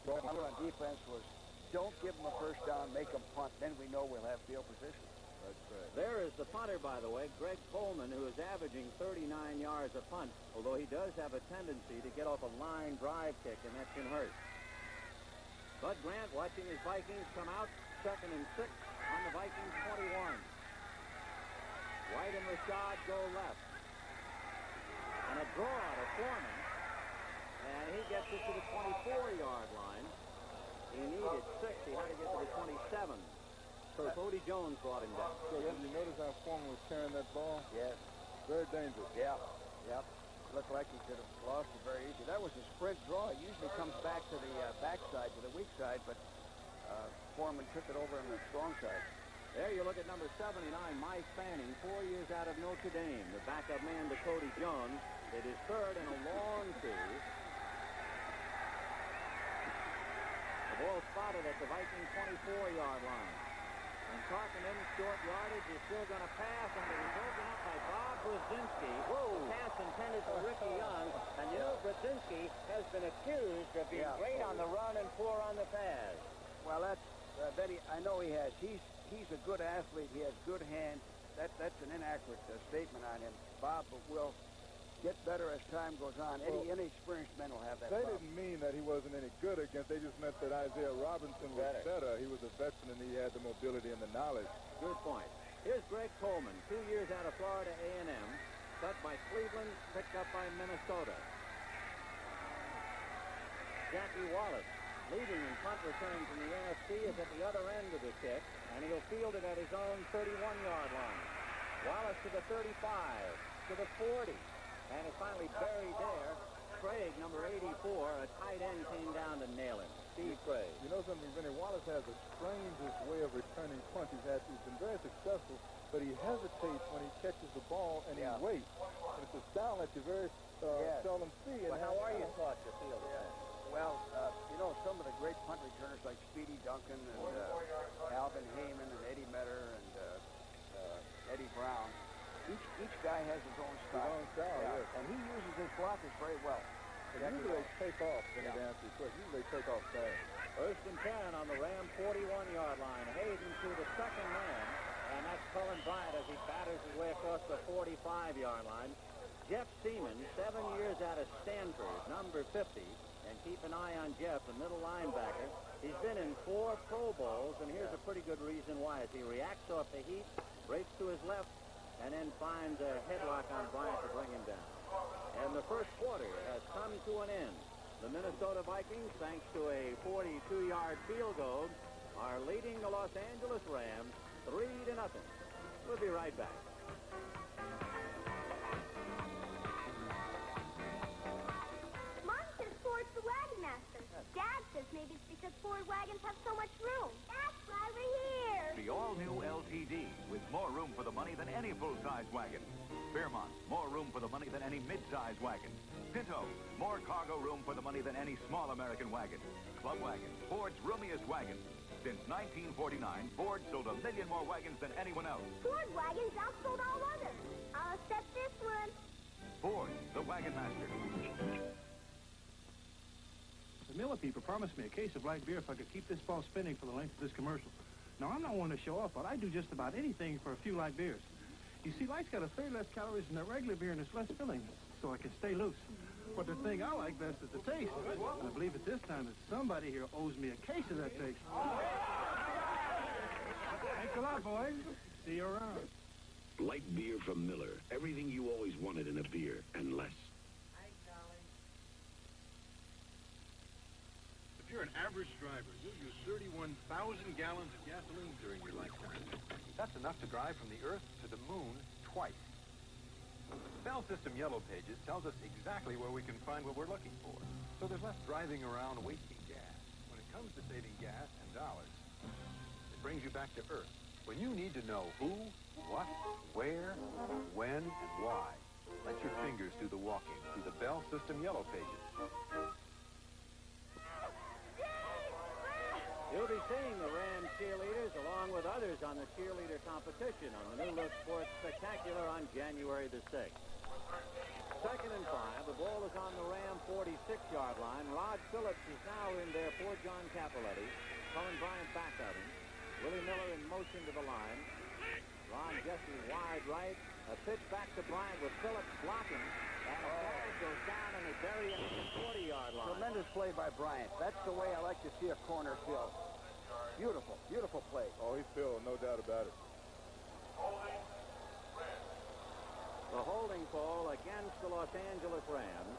ball on defense was don't give them a first down, make them punt. Then we know we'll have field position. That's right. There is the punter, by the way, Greg Coleman, who is averaging 39 yards a punt, although he does have a tendency to get off a line drive kick, and that can hurt. Bud Grant watching his Vikings come out, 2nd and 6 on the Vikings 21. White and Rashad go left. And a draw to Foreman. And he gets it to the 24-yard line. He needed 6. He had to get to the 27. So Cody Jones brought him down. So did you notice how Foreman was carrying that ball? Yes. Very dangerous. Yeah. Yep. Looked like he could have lost it very easy. That was a sprint draw. It usually comes back to the backside, to the weak side, but Foreman took it over on the strong side. There you look at number 79, Mike Fanning, 4 years out of Notre Dame. The backup man to Cody Jones. It is 3rd and a long 2. The ball spotted at the Viking 24-yard line. And Tarkenton, short yardage, is still going to pass, and it is broken up by Bob Brzezinski. Whoa! Pass intended for Ricky Young. And you know, Brzezinski has been accused of being great on the run and poor on the pass. Well, that's Betty. I know he has. He's a good athlete. He has good hands. That's an inaccurate statement on him, Bob. But will get better as time goes on. Any experienced men will have that. They didn't mean that he wasn't any good against. They just meant that Isaiah Robinson was better. He was a veteran and he had the mobility and the knowledge. Good point. Here's Greg Coleman, 2 years out of Florida A&M, cut by Cleveland, picked up by Minnesota. Jackie Wallace, leading in punt returns in the NFC, is at the other end of the kick, and he'll field it at his own 31-yard line. Wallace to the 35, to the 40. And it's finally buried there. Craig, number 84, a tight end, came down to nail him. Steve Craig. You know something, Vinny? Wallace has the strangest way of returning punts. He's been very successful, but he hesitates when he catches the ball and he waits. And it's a style that you very seldom see. Well, how are you taught to field it? Well, you know, some of the great punt returners like Speedy Duncan and Alvin Heyman and Eddie Metter and Eddie Brown, each guy has his own style. Yes. And he uses his blockers very well. Usually they take off, to answer your question. Usually they take off fast. 1st and 10 on the Ram 41-yard line. Hayden to the 2nd man, and that's Cullen Bryant as he batters his way across the 45-yard line. Jeff Seaman, 7 years out of Stanford, number 50. And keep an eye on Jeff, the middle linebacker. He's been in 4 Pro Bowls, and here's a pretty good reason why. As he reacts off the heat, breaks to his left, and then finds a headlock on Bryant to bring him down. And the first quarter has come to an end. The Minnesota Vikings, thanks to a 42-yard field goal, are leading the Los Angeles Rams 3-0. We'll be right back. Mom says Ford's the wagon master. Dad says maybe it's because Ford wagons have so much room. That's why we're here. The all-new LTD with more room for the money than any full-size wagon. Fairmont, more room for the money than any mid-size wagon. Pinto, more cargo room for the money than any small American wagon. Club Wagon, Ford's roomiest wagon. Since 1949, Ford sold 1 million more wagons than anyone else. Ford wagons outsold all others. I'll accept this one. Ford, the wagon master. The Miller people promised me a case of black beer if I could keep this ball spinning for the length of this commercial. Now, I'm not one to show off, but I do just about anything for a few light beers. You see, light's got a third less calories than that regular beer, and it's less filling, so I can stay loose. But the thing I like best is the taste. And I believe at this time that somebody here owes me a case of that taste. Thanks a lot, boys. See you around. Light beer from Miller. Everything you always wanted in a beer, and less. If you're an average driver, you'll use 31,000 gallons of gasoline during your lifetime. That's enough to drive from the Earth to the Moon twice. Bell System Yellow Pages tells us exactly where we can find what we're looking for, so there's less driving around wasting gas. When it comes to saving gas and dollars, it brings you back to Earth. When you need to know who, what, where, when, and why, let your fingers do the walking through the Bell System Yellow Pages. You'll be seeing the Rams cheerleaders along with others on the cheerleader competition on the New Look Sports Spectacular on January the 6th. 2nd and 5. The ball is on the Ram 46-yard line. Rod Phillips is now in there for John Cappelletti. Colin Bryant back of him. Willie Miller in motion to the line. Ron Jesse wide right. A pitch back to Bryant with Phillips blocking. And a ball goes down and they bury it at the 40-yard line. Tremendous play by Bryant. That's the way I like to see a corner filled. Beautiful, beautiful play. Oh, he's filled, no doubt about it. The holding call against the Los Angeles Rams.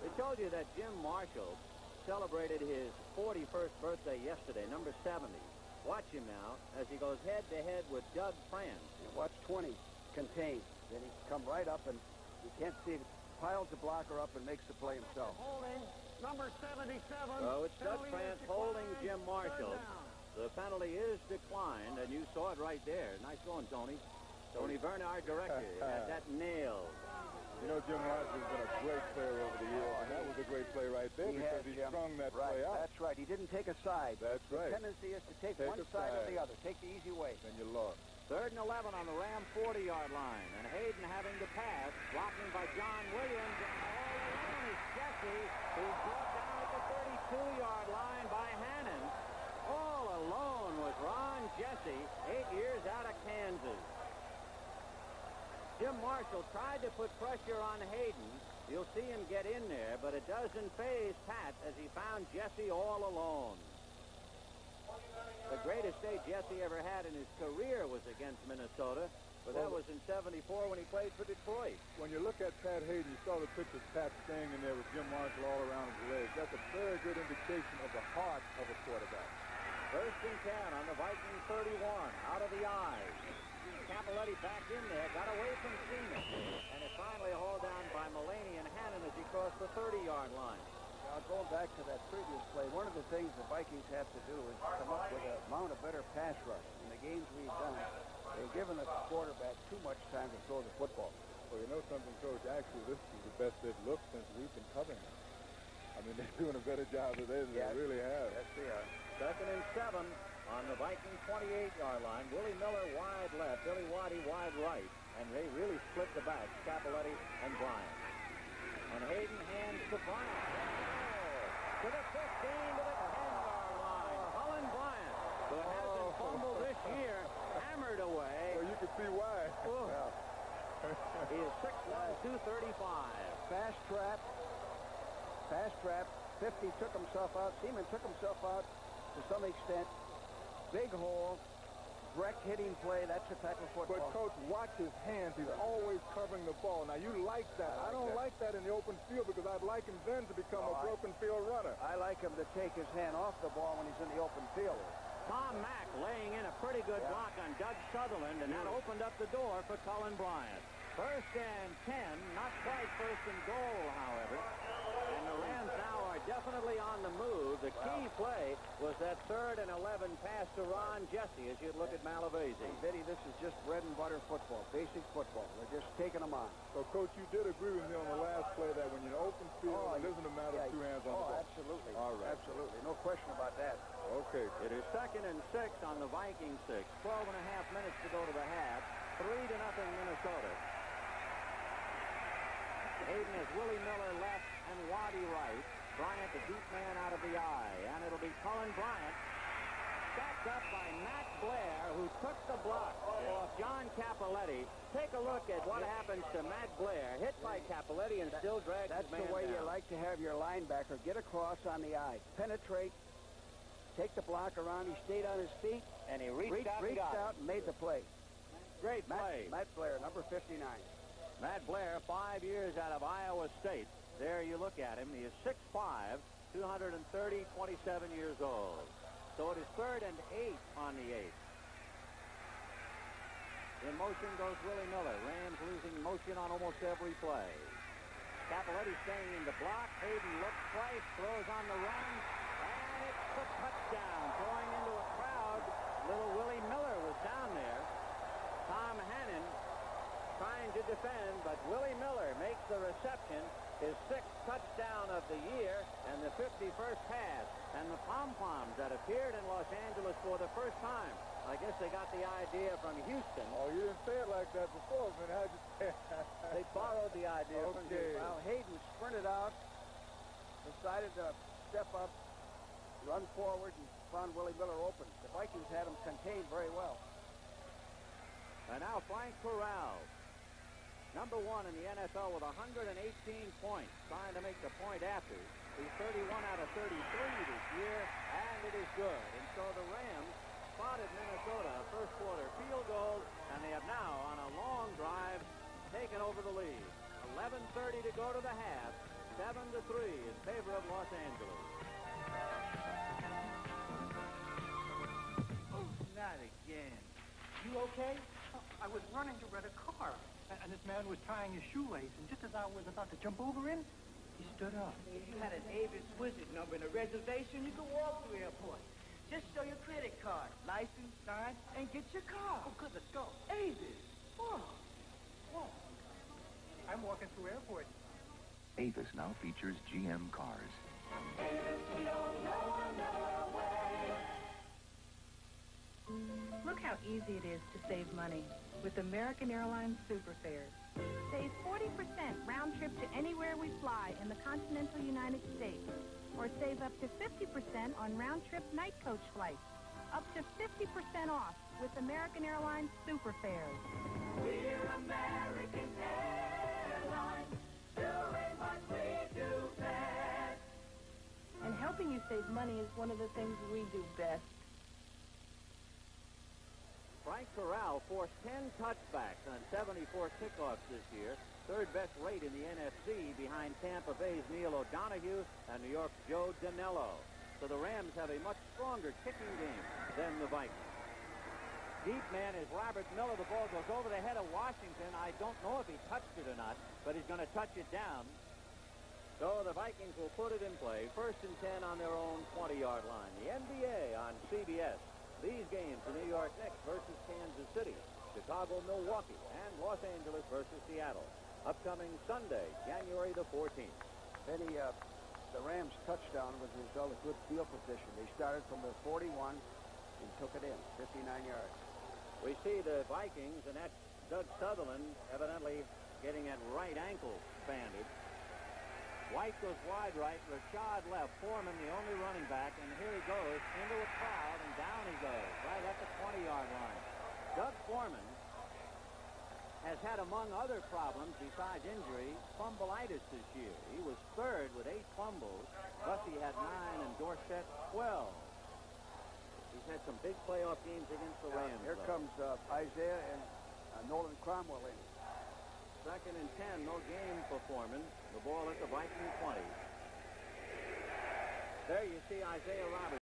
They told you that Jim Marshall celebrated his 41st birthday yesterday, number 70. Watch him now as he goes head-to-head with Doug France. Watch 20 contained. Then he come right up and you can't see it. Piles the blocker up and makes the play himself. Holding number 77. So it's Doug France holding Jim Marshall. The penalty is declined, and you saw it right there. Nice going, Tony. Tony Verna, our director, had that nailed. You know, Jim Marshall has been a great player over the years, and that was a great play right there because he strung that play out. That's right. He didn't take a side. That's right. The tendency is to take one side or the other. Take the easy way. Then you lost. 3rd and 11 on the Ram 40-yard line. And Hayden having to pass. Blocking by John Williams. And all alone is Jesse, who's brought down at the 32-yard line by Hannon. All alone was Ron Jesse, 8 years out of Kansas. Jim Marshall tried to put pressure on Hayden. You'll see him get in there, but it doesn't faze Pat as he found Jesse all alone. The greatest day Jesse ever had in his career was against Minnesota, but that was in '74 when he played for Detroit. When you look at Pat Hayden, you saw the picture of Pat staying in there with Jim Marshall all around his legs. That's a very good indication of the heart of a quarterback. 1st and 10 on the Viking 31, out of the eyes. Cappelletti back in there, got away from Seaman, and it's finally hauled down by Mulaney and Hannon as he crossed the 30-yard line. Now, going back to that previous play, one of the things the Vikings have to do is come up with a mount a better pass rush. In the games we've done, they've given the quarterback too much time to throw the football. Well, you know something, Coach? Actually, this is the best they've looked since we've been covering them. I mean, they're doing a better job than they really have. Yes, they are. 2nd and 7 on the Viking 28-yard line. Willie Miller wide left, Billy Waddy wide right, and they really split the backs, Cappelletti and Bryant. And Hayden hands to Bryant. To the 15, to the 10-yard line. Colin Bryant, who hasn't fumbled this year, hammered away. Well, you can see why. He is 6'1", 235. Fast trap. 50 took himself out. Seaman took himself out to some extent. Big hole. Direct hitting play. That's a type of football. But, Coach, watch his hands. He's always covering the ball. Now, you like that. I don't like that in the open field because I'd like him then to become a broken field runner. I like him to take his hand off the ball when he's in the open field. Tom Mack laying in a pretty good block on Doug Sutherland, and that opened up the door for Colin Bryant. 1st and 10, not quite 1st and goal, however. And the Rams now are definitely on the move. The key play was that 3rd and 11 pass to Ron Jesse as you look at Malavese. Betty, this is just bread and butter football, basic football. They're just taking them on. So, Coach, you did agree with me on the last play that when you're in open field, it isn't a matter of 2 hands on the ball. Absolutely. All right. Absolutely. No question about that. Okay. It is 2nd and 6 on the Viking 6. 12 and a half minutes to go to the half. 3-0 Minnesota. Hayden has Willie Miller left and Waddy right. Bryant, the deep man, out of the eye. And it'll be Colin Bryant, backed up by Matt Blair, who took the block off John Cappelletti. Take a look at what happens to Matt Blair. Hit by Cappelletti and still drags his man down. That's the way you like to have your linebacker. Get across on the eye. Penetrate. Take the block around. He stayed on his feet. And he reached out and made the play. Great play. Matt Blair, number 59. Matt Blair, 5 years out of Iowa State. There you look at him. He is 6'5", 230, 27 years old. So it is 3rd and 8 on the 8th. In motion goes Willie Miller. Rams losing motion on almost every play. Cappelletti staying in the block. Hayden looks twice, throws on the run, and it's a touchdown. Throwing into a crowd. Little Willie Miller was down there. Tom Hannon trying to defend, but Willie Miller makes the reception, his 6th touchdown of the year, and the 51st pass. And the pom-poms that appeared in Los Angeles for the first time. I guess they got the idea from Houston. Oh, you didn't say it like that before, man. How'd you say it? They borrowed the idea from Houston. Well, Hayden sprinted out, decided to step up, run forward, and found Willie Miller open. The Vikings had him contained very well. And now Frank Corral, number 1 in the NFL with 118 points, trying to make the point after. He's 31 out of 33 this year, and it is good. And so the Rams spotted Minnesota first quarter field goal, and they have now, on a long drive, taken over the lead. 11:30 to go to the half, 7-3 in favor of Los Angeles. Not again. You okay? I was running to rent a car, and this man was tying his shoelace, and just as I was about to jump over him, he stood up. If you had an Avis Wizard number and a reservation, you could walk through airport. Just show your credit card, license, sign, and get your car. Oh, good, let's go. Avis. Whoa. Whoa. I'm walking through airport. Avis now features GM cars. Look how easy it is to save money with American Airlines Superfares. Save 40% round trip to anywhere we fly in the continental United States. Or save up to 50% on round-trip night coach flights. Up to 50% off with American Airlines Superfares. We're American Airlines, doing what we do best. And helping you save money is one of the things we do best. Frank Corral forced 10 touchbacks on 74 kickoffs this year. Third best rate in the NFC behind Tampa Bay's Neil O'Donoghue and New York's Joe Danello. So the Rams have a much stronger kicking game than the Vikings. Deep man is Robert Miller. The ball goes over the head of Washington. I don't know if he touched it or not, but he's going to touch it down. So the Vikings will put it in play. 1st and 10 on their own 20-yard line. The NBA on CBS. These games, the New York Knicks versus Kansas City, Chicago, Milwaukee, and Los Angeles versus Seattle. Upcoming Sunday, January the 14th. Benny, the Rams' touchdown was a result of good field position. They started from the 41 and took it in, 59 yards. We see the Vikings, and that's Doug Sutherland evidently getting that right ankle bandaged. White goes wide right, Rashad left, Foreman the only running back, and here he goes into a crowd, and down he goes, right at the 20-yard line. Doug Foreman has had, among other problems besides injury, fumbleitis this year. He was 3rd with 8 fumbles. Bussey had 9 and Dorsett 12. He's had some big playoff games against the Rams. Here comes Isaiah and Nolan Cromwell in. 2nd and 10, no game for Foreman. The ball at the Viking 20. There you see Isaiah Roberts.